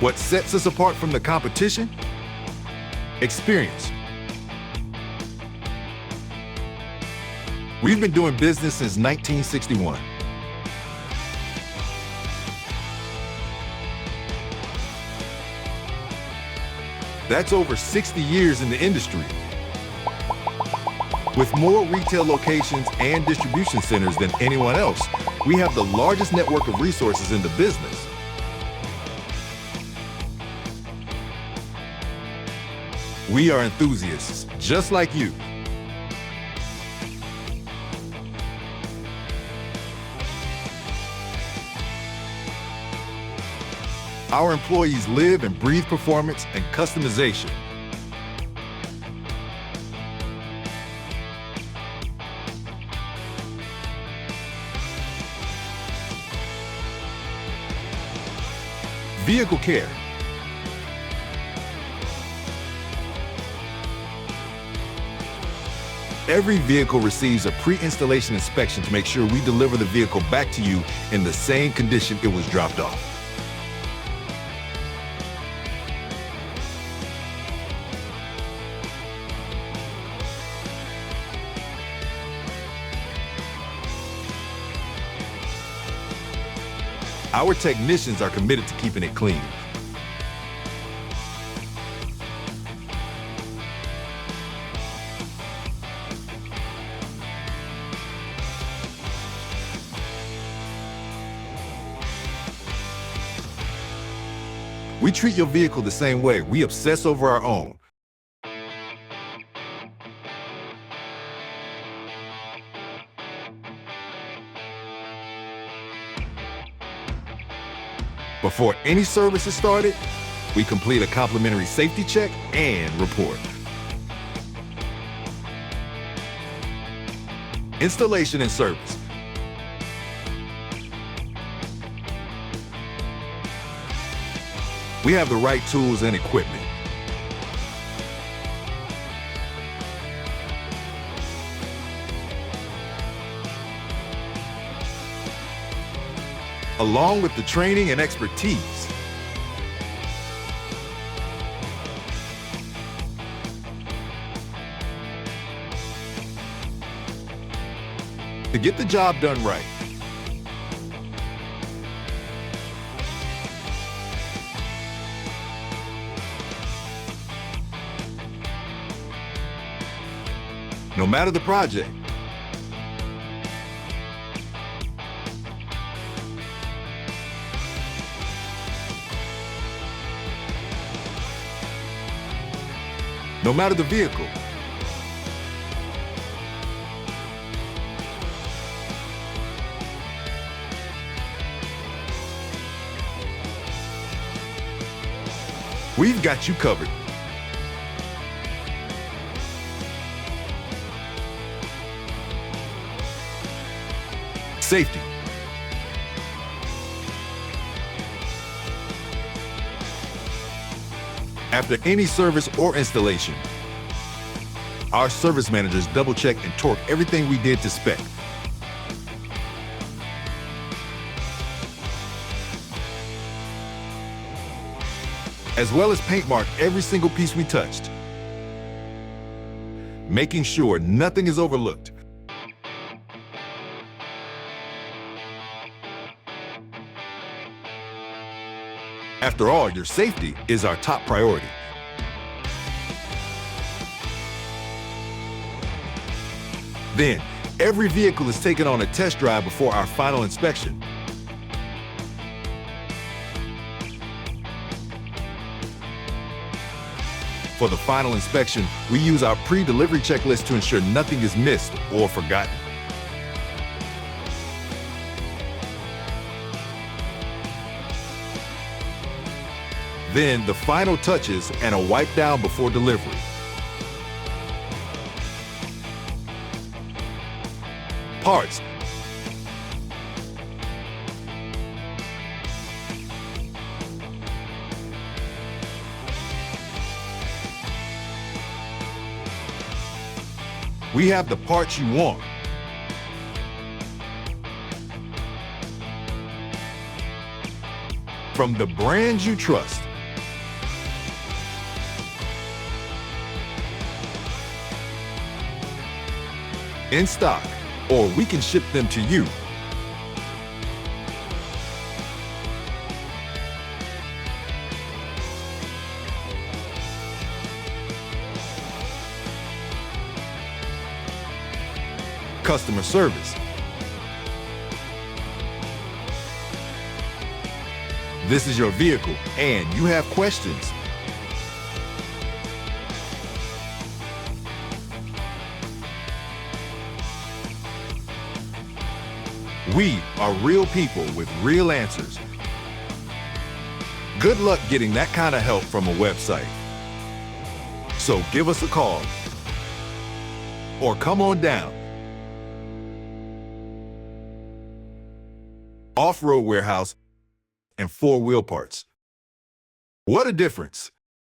What sets us apart from the competition? Experience. We've been doing business since 1961. That's over 60 years in the industry. With more retail locations and distribution centers than anyone else, we have the largest network of resources in the business. We are enthusiasts, just like you. Our employees live and breathe performance and customization. Vehicle care. Every vehicle receives a pre-installation inspection to make sure we deliver the vehicle back to you in the same condition it was dropped off. Our technicians are committed to keeping it clean. We treat your vehicle the same way. We obsess over our own. Before any service is started, we complete a complimentary safety check and report. Installation and service. We have the right tools and equipment. Along with the training and expertise. To get the job done right. No matter the project. No matter the vehicle. We've got you covered. Safety. After any service or installation, our service managers double-check and torque everything we did to spec. As well as paint mark every single piece we touched, making sure nothing is overlooked. After all, your safety is our top priority. Then, every vehicle is taken on a test drive before our final inspection. For the final inspection, we use our pre-delivery checklist to ensure nothing is missed or forgotten. Then the final touches and a wipe down before delivery. Parts. We have the parts you want. From the brands you trust. in stock, or we can ship them to you. Customer service. This is your vehicle and you have questions. We are real people with real answers. Good luck getting that kind of help from a website. So give us a call or come on down. Off-road warehouse and four-wheel parts. What a difference!